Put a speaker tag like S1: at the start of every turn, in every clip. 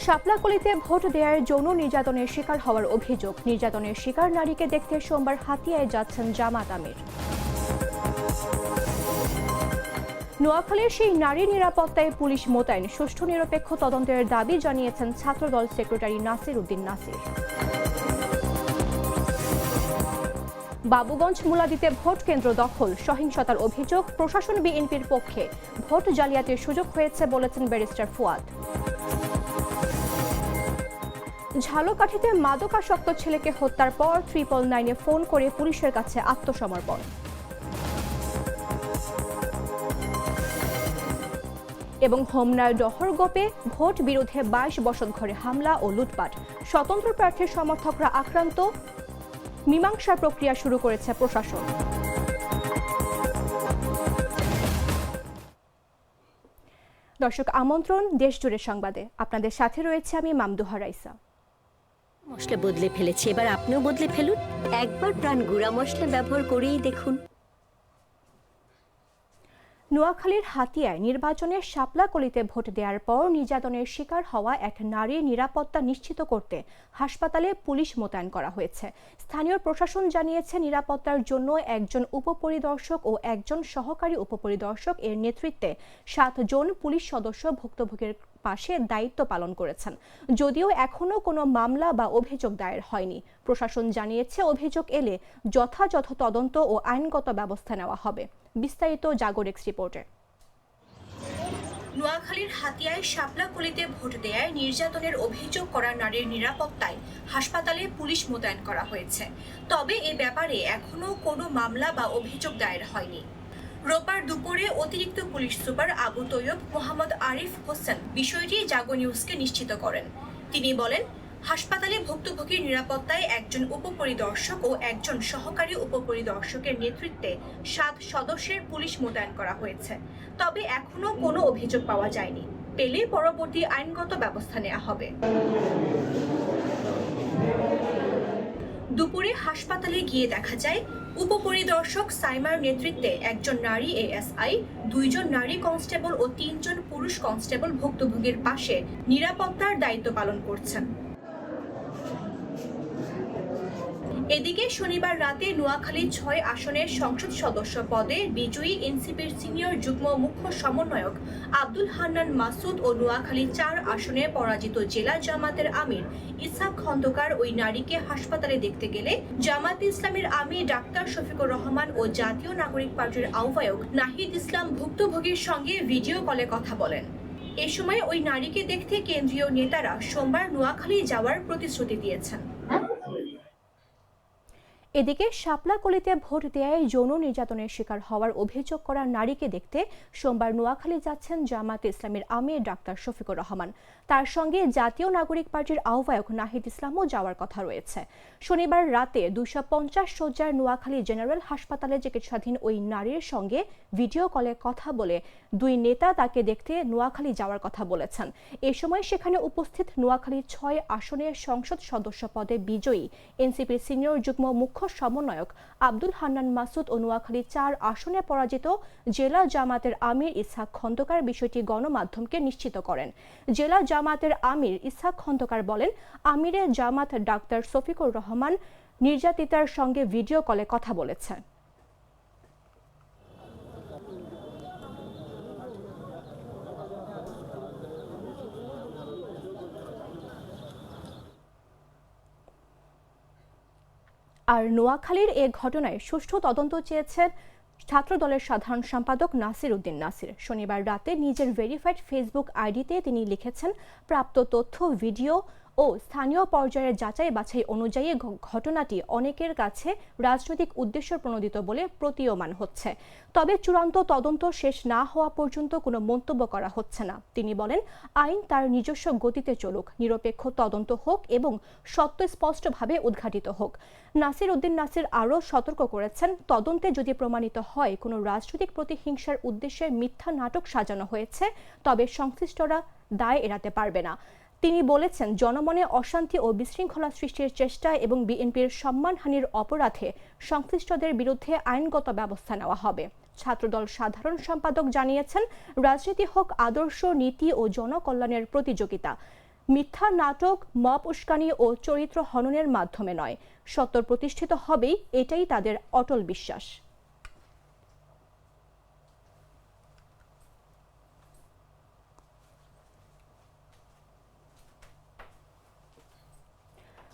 S1: শাপলাকলিতে vote দেওয়ার যৌন নির্যাতনের শিকার হওয়ার অভিযোগ। নির্যাতনের শিকার নারীকে দেখতে সোমবার হাতিয়ায় যাচ্ছেন জামাত আমির। নোয়াখালীর সেই নারী নিরাপত্তায় পুলিশ মোতায়েন, সুষ্ঠু নিরপেক্ষ তদন্তের দাবি জানিয়েছেন ছাত্রদল সেক্রেটারি নাসির উদ্দিন নাসির। বাবুগঞ্জ মুলাদিতে ভোট কেন্দ্র দখল, সহিংসতার অভিযোগ। প্রশাসন বিএনপির পক্ষে, ভোট জালিয়াতির সুযোগ হয়েছে বলেছেন ব্যারিস্টার ফুয়াদ। ঝালকাঠিতে মাদকাসক্ত ছেলেকে হত্যার পর 999-এ ফোন করে পুলিশের কাছে আত্মসমর্পণ। এবং হোমনার ডহরগোপে ভোট বিরোধে 22 বসতঘরে হামলা ও লুটপাট, স্বতন্ত্র প্রার্থীর সমর্থকরা আক্রান্ত। মীমাংসার প্রক্রিয়া শুরু করেছে প্রশাসন। দর্শক, আমন্ত্রণ দেশজুড়ে সংবাদে। আপনাদের সাথে রয়েছে আমি মামদুহা রাইসা।
S2: মশলা বদলে ফেলেছি, এবার আপনিও বদলে ফেলুন। একবার প্রাণ গুঁড়া মশলা ব্যবহার করেই দেখুন।
S1: নোয়াখালীর হাতিয়ায় নির্বাচনের শাপলাকলিতে ভোট দেওয়ার পর নির্যাতনের শিকার হওয়া এক নারীর নিরাপত্তা নিশ্চিত করতে হাসপাতালে পুলিশ মোতায়েন করা হয়েছে। স্থানীয় প্রশাসন জানিয়েছে, নিরাপত্তার জন্য একজন উপপরিদর্শক ও একজন সহকারী উপপরিদর্শক এর নেতৃত্বে 7 জন পুলিশ সদস্য ভুক্তভোগীর পাশে দায়িত্ব পালন করেছেন। যদিও এখনো কোনো মামলা বা অভিযোগ দায়ের হয়নি। প্রশাসন জানিয়েছে, অভিযোগ এলে যথাযথ তদন্ত ও আইনগত ব্যবস্থা নেওয়া হবে। বিস্তারিত জাগরেক্স রিপোর্টে। নোয়াখালীর হাতিয়ায় শাপলাকলিতে ভোট দেয়ায় নির্যাতনের অভিযোগ করা নারীর নিরাপত্তায় হাসপাতালে পুলিশ মোতায়েন করা হয়েছে। তবে এ ব্যাপারে এখনো কোনো মামলা বা অভিযোগ দায়ের হয়নি। রোববার দুপুরে অতিরিক্ত পুলিশ সুপার আবু তৈয়ব মোহাম্মদ আরিফ হোসেন বিষয়টি জাগো নিউজকে নিশ্চিত করেন। তিনি বলেন, হাসপাতালে ভুক্তভোগীর নিরাপত্তায় একজন উপপরিদর্শক ও একজন সহকারী উপপরিদর্শকের নেতৃত্বে 7 সদস্যের পুলিশ মোতায়েন করা হয়েছে। তবে এখনো কোনো অভিযোগ পাওয়া যায়নি। পেলে পরবর্তী আইনগত ব্যবস্থা নেওয়া হবে। দুপুরে হাসপাতালে গিয়ে দেখা যায়, উপপরিদর্শক সাইমার নেতৃত্বে একজন নারী এএসআই, 2 জন নারী কনস্টেবল ও 3 জন পুরুষ কনস্টেবল ভুক্তভোগীর পাশে নিরাপত্তার দায়িত্ব পালন করছেন। এদিকে শনিবার রাতে নোয়াখালী 6 আসনের সংসদ সদস্য পদে বিজয়ী এনসিপির সিনিয়র যুগ্ম মুখ্য সমন্বয়ক আব্দুল হান্নান মাসুদ ও নোয়াখালী 4 আসনে পরাজিত জেলা জামাতের আমির ইসহাক খন্দকার ওই নারীকে হাসপাতালে দেখতে গেলে জামাত ইসলামের আমির ডাক্তার শফিকুর রহমান ও জাতীয় নাগরিক পার্টির আহ্বায়ক নাহিদ ইসলাম ভুক্তভোগীর সঙ্গে ভিডিও কলে কথা বলেন। এ সময় ওই নারীকে দেখতে কেন্দ্রীয় নেতারা সোমবার নোয়াখালী যাওয়ার প্রতিশ্রুতি দিয়েছেন। এদিকে শাপলাকলিতে ভোট দেয়ায় যৌন নির্যাতনের শিকার হওয়ার অভিযোগ করা নারীকে দেখতে সোমবার নোয়াখালী যাচ্ছেন জামাত ইসলামের আমির ডাক্তার শফিকুর রহমান। তার সঙ্গে জাতীয় নাগরিক পার্টির আহ্বায়ক নাহিদ ইসলামও যাওয়ার কথা রয়েছে। শনিবার রাতে 250 শয্যার নোয়াখালী জেনারেল হাসপাতালে চিকিৎসাধীন ওই নারীর সঙ্গে ভিডিও কলে কথা বলে 2 নেতা তাকে দেখতে নোয়াখালী যাওয়ার কথা বলেছেন। এ সময় সেখানে উপস্থিত নোয়াখালী 6 আসনের সংসদ সদস্য পদে বিজয়ী এনসিপির সিনিয়র যুগ্ম মুখ্য সমন্বয়ক আব্দুল হান্নান মাসুদ ও নোয়াখালী 4 আসনে পরাজিত জেলা জামাতের আমির ইসহাক খন্দকার বিষয়টি গণমাধ্যমকে নিশ্চিত করেন। জেলা জামাতের আমির ইসহাক খন্দকার বলেন, আমিরের জামাত ডাক্তার শফিকুর রহমান নির্যাতিতার সঙ্গে ভিডিও কলে কথা বলেছেন। আর নোয়াখালীর এ ঘটনায় সুষ্ঠু তদন্ত চেয়েছেন ছাত্রদলের সাধারণ সম্পাদক নাসির উদ্দিন নাসির। শনিবার রাতে নিজের ভেরিফাইড ফেসবুক আইডিতে তিনি লিখেছেন, প্রাপ্ত তথ্য, ভিডিও ও স্থানীয় পর্যায়ের যাচাই বাছাই অনুযায়ী ঘটনাটি অনেকের কাছে রাজনৈতিক উদ্দেশ্য প্রণোদিত বলে প্রতীয়মান হচ্ছে। তবে চূড়ান্ত তদন্ত শেষ না হওয়া পর্যন্ত কোনো মন্তব্য করা হচ্ছে না। তিনি বলেন, আইন তার নিজস্ব গতিতে চলুক, নিরপেক্ষ তদন্ত হোক এবং সত্য স্পষ্টভাবে উদ্ঘাটিত হোক। নাসির উদ্দিন নাসির আরও সতর্ক করেছেন, তদন্তে যদি প্রমাণিত হয় কোনো রাজনৈতিক প্রতিহিংসার উদ্দেশ্যে মিথ্যা নাটক সাজানো হয়েছে, তবে সংশ্লিষ্টরা দায় এড়াতে পারবে না। তিনি বলেছেন, জনমনে অশান্তি ও বিশৃঙ্খলা সৃষ্টির চেষ্টা এবং বিএনপির সম্মানহানির অপরাধে সংশ্লিষ্টদের বিরুদ্ধে আইনগত ব্যবস্থা নেওয়া হবে। ছাত্রদল সাধারণ সম্পাদক জানিয়েছেন, রাজনীতি হোক আদর্শ, নীতি ও জনকল্যাণের প্রতিযোগিতা। মিথ্যা নাটক, মব উস্কানি ও চরিত্র হননের মাধ্যমে নয়, সত্য প্রতিষ্ঠিত হবেই, এটাই তাদের অটল বিশ্বাস।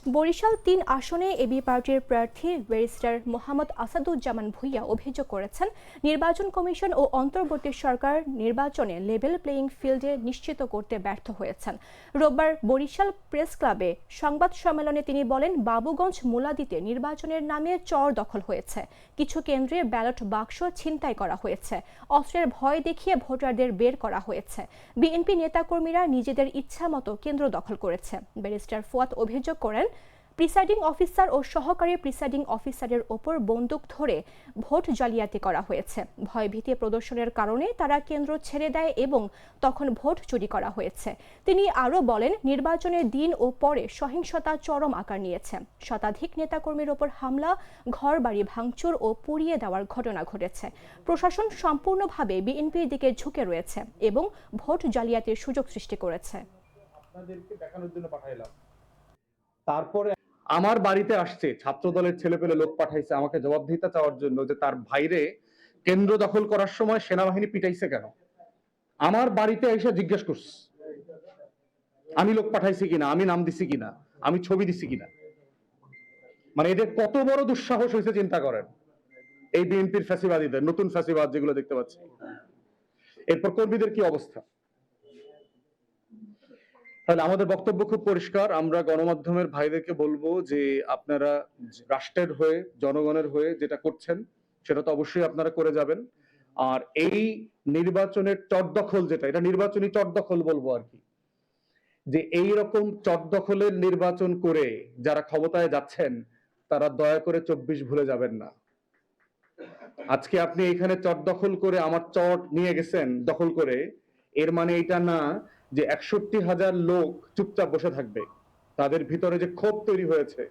S1: বরিশাল ৩ আসনে এবি পার্টির প্রার্থী ব্যারিস্টার মোহাম্মদ আসাদুজ্জামান ভূঁইয়া অভিযোগ করেছেন, নির্বাচন কমিশন ও অন্তর্বর্তী সরকার নির্বাচনে লেভেল প্লেয়িং ফিল্ডে নিশ্চিত করতে ব্যর্থ হয়েছেন। রোববার বরিশাল প্রেস ক্লাবে সংবাদ সম্মেলনে তিনি বলেন, বাবুগঞ্জ মুলাদিতে নির্বাচনের নামে চর দখল হয়েছে, কিছু কেন্দ্রে ব্যালট বাক্স ছিনতাই করা হয়েছে, অস্ত্রের ভয় দেখিয়ে ভোটারদের বের করা হয়েছে, বিএনপি নেতাকর্মীরা নিজেদের ইচ্ছামতো কেন্দ্র দখল করেছে। ব্যারিস্টার ফুয়াদ অভিযোগ করেন, প্রিসাইডিং অফিসার ও সহকারী প্রিসাইডিং অফিসারের ওপর বন্দুক ধরে ভোট জালিয়াতি করা হয়েছে। ভয়ভীতি প্রদর্শনের কারণে তারা কেন্দ্র ছেড়ে দেয় এবং তখন ভোট চুরি করা হয়েছে। তিনি আরও বলেন, নির্বাচনের দিন ও পরে সহিংসতা চরম আকার নিয়েছে। শতাধিক নেতাকর্মীর ওপর হামলা, ঘরবাড়ি ভাঙচুর ও পুড়িয়ে দেওয়ার ঘটনা ঘটেছে। প্রশাসন সম্পূর্ণভাবে বিএনপির দিকে ঝুঁকে রয়েছে এবং ভোট জালিয়াতির সুযোগ সৃষ্টি করেছে।
S3: আপনাদেরকে দেখানোর জন্য পাঠাইলাম। তারপরে আমার বাড়িতে আসছে ছাত্র দলের ছেলেপেলে লোক পাঠাইছে আমাকে জবাবদিহিতা চাওয়ার জন্য যে তার ভাইরে কেন্দ্র দখল করার সময় সেনাবাহিনী পিটাইছে কেন। আমার বাড়িতে এসে জিজ্ঞেস করছে আমি লোক পাঠাইছি কিনা, আমি নাম দিছি কিনা, আমি ছবি দিছি কিনা। মানে এদের কত বড় দুঃসাহস হয়েছে চিন্তা করেন। এই বিএনপির ফ্যাসিবাদীদের, নতুন ফ্যাসিবাদ যেগুলো দেখতে পাচ্ছি। এরপর কর্মীদের কি অবস্থা? তাহলে আমাদের বক্তব্য খুব পরিষ্কার। আমরা গণমাধ্যমের ভাইদেরকে বলবো যে আপনারা রাষ্ট্রের হয়ে, জনগণের হয়ে যেটা করছেন সেটা তো অবশ্যই আপনারা করে যাবেন। আর এই নির্বাচনের চটদখল যেটা, এটা নির্বাচনী চটদখল বলবো আর কি, যে এই রকম চটদখলের নির্বাচন করে যারা ক্ষমতায় যাচ্ছেন তারা দয়া করে 24 ভুলে যাবেন না। আজকে আপনি এখানে চটদখল করে আমার চট নিয়ে গেছেন দখল করে, এর মানে এটা না যে 61,000 লোক চুপচাপ বসে থাকবে। তাদের ভিতরে যে ক্ষোভ তৈরি হয়েছে,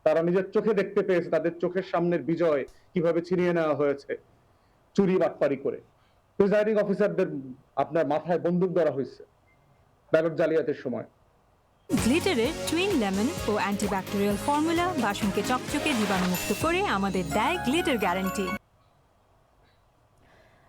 S3: তারা নিজের চোখে দেখতে পেয়েছে তাদের চোখের সামনের বিজয় কিভাবে ছিনিয়ে নেওয়া হয়েছে চুরি বাটপারি করে। প্রিসাইডিং অফিসারদের আপনার মাথায় বন্দুক ধরা হয়েছে ব্যালট জালিয়াতির সময়।
S4: গ্লিটারের টুইন লেমন ও অ্যান্টিব্যাকটেরিয়াল ফর্মুলা বাসনকে চকচকে জীবাণুমুক্ত করে আমাদের দেয় গ্লিটার গ্যারান্টি।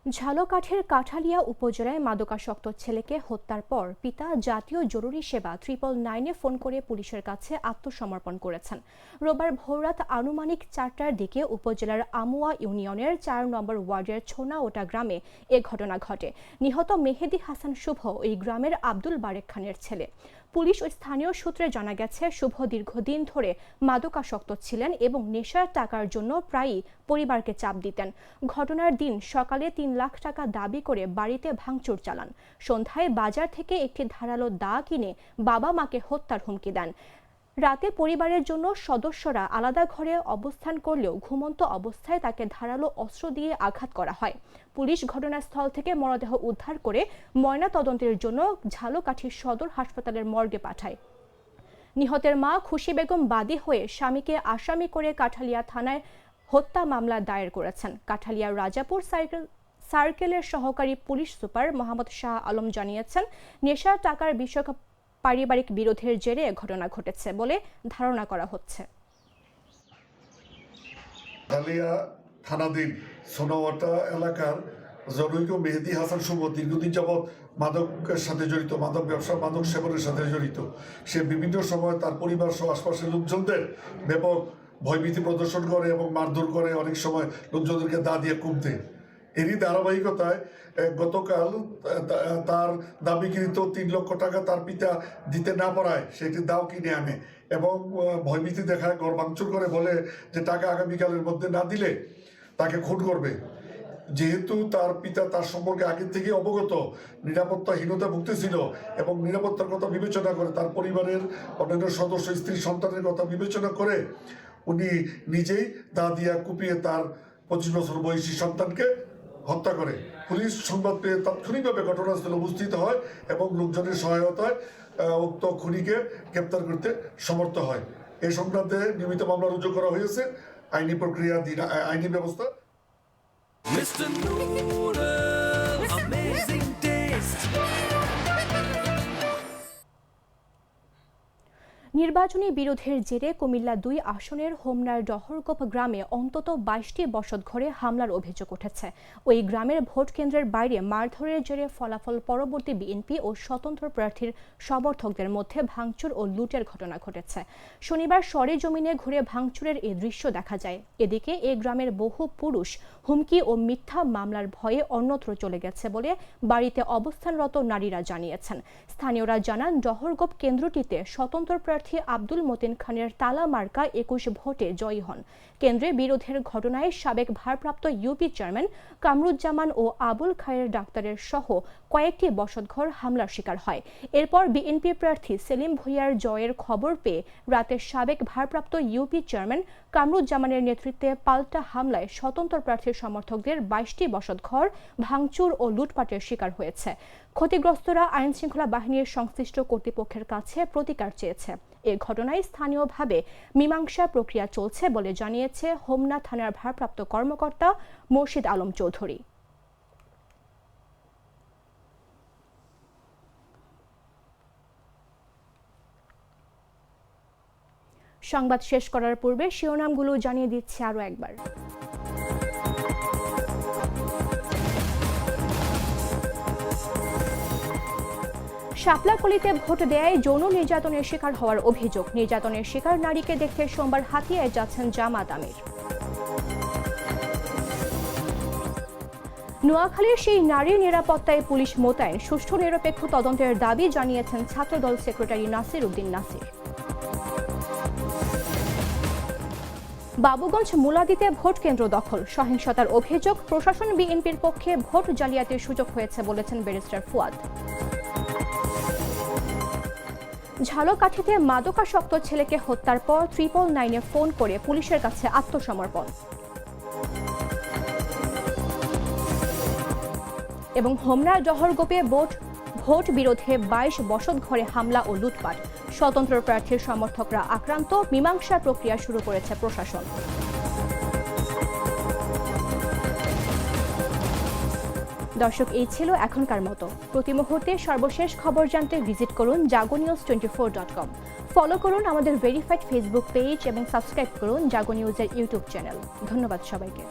S1: ঝালকাঠির কাঠালিয়া উপজেলায় মাদকাসক্ত ছেলেকে হত্যার পর পিতা জাতীয় জরুরি সেবা 999-এ ফোন করে পুলিশের কাছে আত্মসমর্পণ করেছেন। রোববার ভোররাত আনুমানিক 4টার দিকে উপজেলার আমুয়া ইউনিয়নের 4 নম্বর ওয়ার্ডের ছোনাওটা গ্রামে এ ঘটনা ঘটে। নিহত মেহেদি হাসান শুভ এই গ্রামের আব্দুল বারেক খানের ছেলে। পুলিশ ও স্থানীয় সূত্রে জানা গেছে, শুভ দীর্ঘদিন ধরে মাদকাসক্ত ছিলেন এবং নেশার টাকার জন্য প্রায়ই পরিবারকে চাপ দিতেন। ঘটনার দিন সকালে 3 লাখ টাকা দাবি করে বাড়িতে ভাঙচুর চালান। সন্ধ্যায় বাজার থেকে একটি ধারালো দা কিনে বাবা মাকে হত্যার হুমকি দেন। রাতে পরিবারের জন্য সদস্যরা আলাদা ঘরে অবস্থান করলেও ঘুমন্ত অবস্থায় তাকে ধারালো অস্ত্র দিয়ে আঘাত করা হয়। পুলিশ ঘটনাস্থল থেকে মরদেহ উদ্ধার করে ময়নাতদন্তের জন্য ঝালকাঠি সদর হাসপাতালের মর্গে পাঠায়। নিহতের মা খুশি বেগম বাদী হয়ে স্বামীকে আসামি করে কাঠালিয়া থানায় হত্যা মামলা দায়ের করেছেন। কাঠালিয়ার রাজাপুর সার্কেলের সহকারী পুলিশ সুপার মোহাম্মদ শাহ আলম জানিয়েছেন, নেশার টাকার বিষয়ক পারিবারিক বিরোধের জেরে ঘটনা ঘটেছে বলে ধারণা করা হচ্ছে।
S5: কাঠালিয়া থানাধীন সোনাওয়াটা এলাকার জনৈক মেহেদি হাসান শুভ দীর্ঘদিন যাবৎ মাদকের সাথে জড়িত, মাদক ব্যবসা, মাদক সেবনের সাথে জড়িত। সে বিভিন্ন সময় তার পরিবার সহ আশপাশের লোকজনদের ব্যাপক ভয়ভীতি প্রদর্শন করে এবং মারধর করে, অনেক সময় লোকজনদেরকে দা দিয়ে কূপ দেয়। এরই ধারাবাহিকতায় গতকাল তার দাবিকৃত 3 লক্ষ টাকা তার পিতা দিতে না পারায় সেটি দাও কিনে আনে এবং ভয়ভীতি দেখায়, ঘর ভাঙচুর করে, বলে যে টাকা আগামীকালের মধ্যে না দিলে তাকে খুন করবে। যেহেতু তার পিতা তার সম্পর্কে আগের থেকে অবগত, নিরাপত্তাহীনতা ভুগতেছিল এবং নিরাপত্তার কথা বিবেচনা করে, তার পরিবারের অন্যান্য সদস্য, স্ত্রী, সন্তানের কথা বিবেচনা করে উনি নিজেই দা দিয়া কুপিয়ে তার 25 বছর বয়সী সন্তানকে হত্যা করে। পুলিশ সংবাদ পেয়ে তাৎক্ষণিকভাবে ঘটনাস্থলে উপস্থিত হয় এবং লোকজনের সহায়তায় উক্ত খুনিকে গ্রেপ্তার করতে সমর্থ হয়। এই সংক্রান্তে নিয়মিত মামলা রুজু করা হয়েছে। আইনি প্রক্রিয়া, আইনি ব্যবস্থা।
S1: নির্বাচনী বিরোধের জেরে কুমিল্লা ২ আসনের হোমনার ডহরগোপ গ্রামে অন্তত ২২টি বসতঘরে হামলার অভিযোগ উঠেছে। ওই গ্রামের ভোট কেন্দ্রের বাইরে মারধরের জেরে ফলাফল পরবর্তী বিএনপি ও স্বতন্ত্র প্রার্থীর সমর্থকদের মধ্যে ভাঙচুর ও লুটের ঘটনা ঘটেছে। শনিবার সরেজমিনে ঘুরে ভাঙচুরের এই দৃশ্য দেখা যায়। এদিকে এ গ্রামের বহু পুরুষ হুমকি ও মিথ্যা মামলার ভয়ে অন্যত্র চলে গেছে বলে বাড়িতে অবস্থানরত নারীরা জানিয়েছেন। স্থানীয়রা জানান, ডহরগোপ কেন্দ্রটিতে স্বতন্ত্র প্রার্থী আব্দুল মতিন খানের তালা মার্কা ২১ ভোটে জয়ী হন। কেন্দ্রে বিরোধের ঘটনায় সাবেক ভারপ্রাপ্ত ইউপি চেয়ারম্যান কামরুজ্জামান ও আবুল খায়ের ডাক্তারের সহ কয়েকটি বসতঘর হামলার শিকার হয়। এরপর বিএনপি প্রার্থী সেলিম ভুঁইয়ার জয়ের খবর পেয়ে রাতে সাবেক ভারপ্রাপ্ত ইউপি চেয়ারম্যান কামরুজ্জামানের নেতৃত্বে পাল্টা হামলায় স্বতন্ত্র প্রার্থীর সমর্থকদের ২২টি বসতঘর ভাঙচুর ও লুটপাটের শিকার হয়েছে। ক্ষতিগ্রস্তরা আইনশৃঙ্খলা বাহিনীর সংশ্লিষ্ট কর্তৃপক্ষের কাছে প্রতিকার চেয়েছে। এ ঘটনায় স্থানীয়ভাবে মীমাংসা প্রক্রিয়া চলছে বলে জানিয়েছে হোমনা থানার ভারপ্রাপ্ত কর্মকর্তা মোর্শেদ আলম চৌধুরী। সংবাদ শেষ করার পূর্বে শিরোনামগুলো জানিয়ে দিচ্ছে আরও একবার। শাপলাকলিতে ভোট দেয় যৌন নির্যাতনের শিকার হওয়ার অভিযোগ। নির্যাতনের শিকার নারীকে দেখতে সোমবার হাতিয়ায় যাচ্ছেন জামাত আমির। নোয়াখালীর সেই নারীর নিরাপত্তায় পুলিশ মোতায়েন, সুষ্ঠু নিরপেক্ষ তদন্তের দাবি জানিয়েছেন ছাত্রদল সেক্রেটারি নাসির উদ্দিন নাসির। বাবুগঞ্জ মুলাদিতে ভোট কেন্দ্র দখল, সহিংসতার অভিযোগ। প্রশাসন বিএনপির পক্ষে ভোট জালিয়াতির সুযোগ হয়েছে বলেছেন ব্যারিস্টার ফুয়াদ। ঝালকাঠিতে মাদকাসক্ত ছেলেকে হত্যার পর 999-এ ফোন করে পুলিশের কাছে আত্মসমর্পণ। এবং হোমনা ডহরগোপে ভোট বিরোধে 22 বসতঘরে হামলা ও লুটপাট, স্বতন্ত্র প্রার্থীর সমর্থকরা আক্রান্ত। মীমাংসা প্রক্রিয়া শুরু করেছে প্রশাসন। দর্শক, এই ছিল এখনকার মতো। প্রতি মুহূর্তে সর্বশেষ খবর জানতে ভিজিট করুন jagonews24.com। ফলো করুন আমাদের ভেরিফাইড ফেসবুক পেজ এবং সাবস্ক্রাইব করুন জাগো নিউজের ইউটিউব চ্যানেল। ধন্যবাদ সবাইকে।